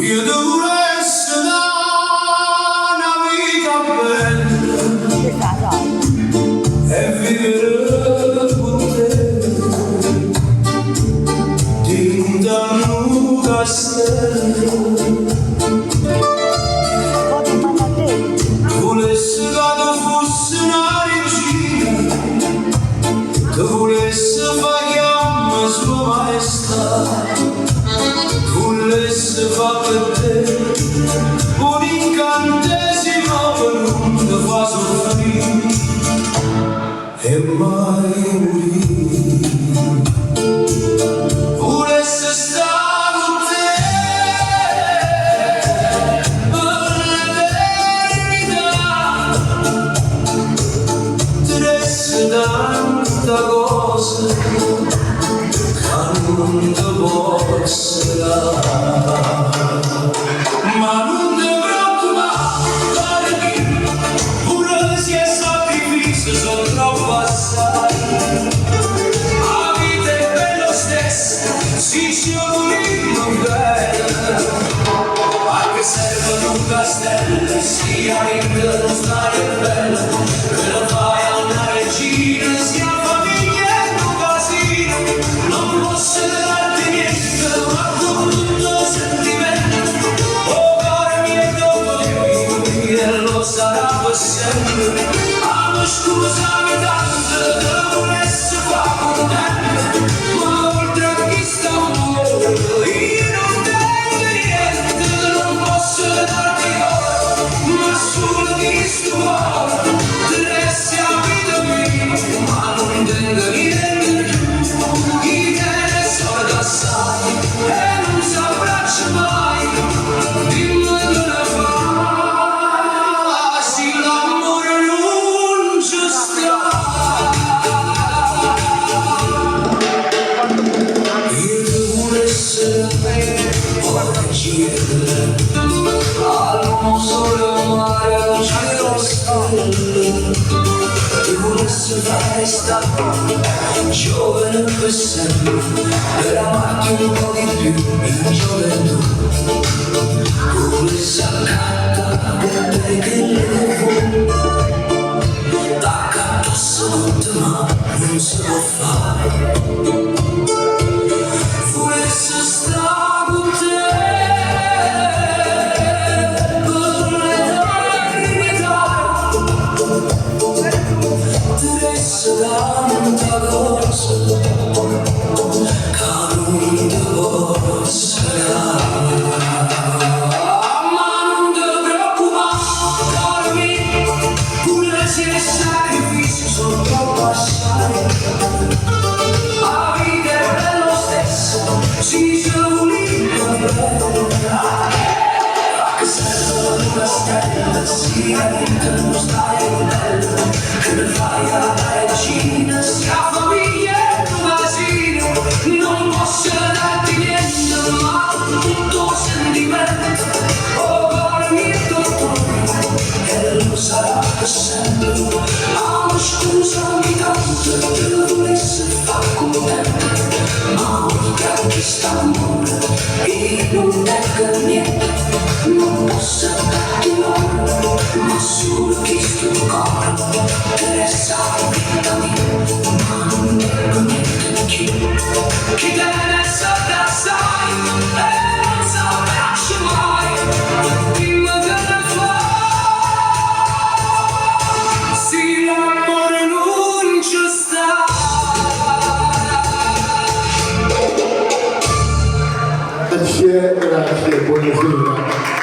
io dovresti dare una vita bella e vivere con te di un danno castello. Volessi che tu fossi una regina, che volessi fare chiama sua maestà, volessi fare per te un incantesimo per non ti fa soffrire e mai morire. Volessi stare con te per l'eternità, ti resti tanta cosa che non ti posso dare. Ma non ti preoccupare, pure se i sacrifici sono troppo assai, la vita è bella stessa, si ci volino bene, anche servono un castello, sia ricca non stai bella, che lo fai a una regina, sia famiglia e un casino, non posso darti niente, ma con tutto sentimento, oh cuore mio dopo e lo sarà per sempre. Ma scusami tanto, te volessi fare contento, ma oltre a chi sta amore, io non tengo niente, non posso darti ora, ma solo di sto cuore, ti resti a vita mia, ma non tengo niente più, chi te ne so assai e non si abbraccia mai, dimmi che ne fai, sì l'amore non ci sta. Io ti volessi bene, oggi all'uomo solo mare, al cielo stelle, ti volessi fare stare giovane per sempre, per amarti un po' di più in gioventù, volessi accanto per te che levo, d'accanto sotto ma non si può fare, volessi stare con te per l'eternità, ti resta tanta cosa che non ti posso dare. Ma non ti preoccupare, pure se i sacrifici sono troppo assai, la vita è bella stessa, si ci volino bene, anche se sono una stella, sia che non stai bella, che ne fai alla regina, sia famiglia e un asilo, non posso darti niente, ma tutto sentimento, oh cuore mio dottore, e lo sarà per sempre. Ah, scusami tanto, te lo volessi far contento, ma oltre a questo amore, io non tengo niente, non posso darti l'oro, ma solo questo cuore, che resta vita mia, ma non tengo niente più, chi te ne sa da sai, e non si abbraccia mai, dimmi che ne fai, sì l'amore non ci sta. Grazie, buonasera.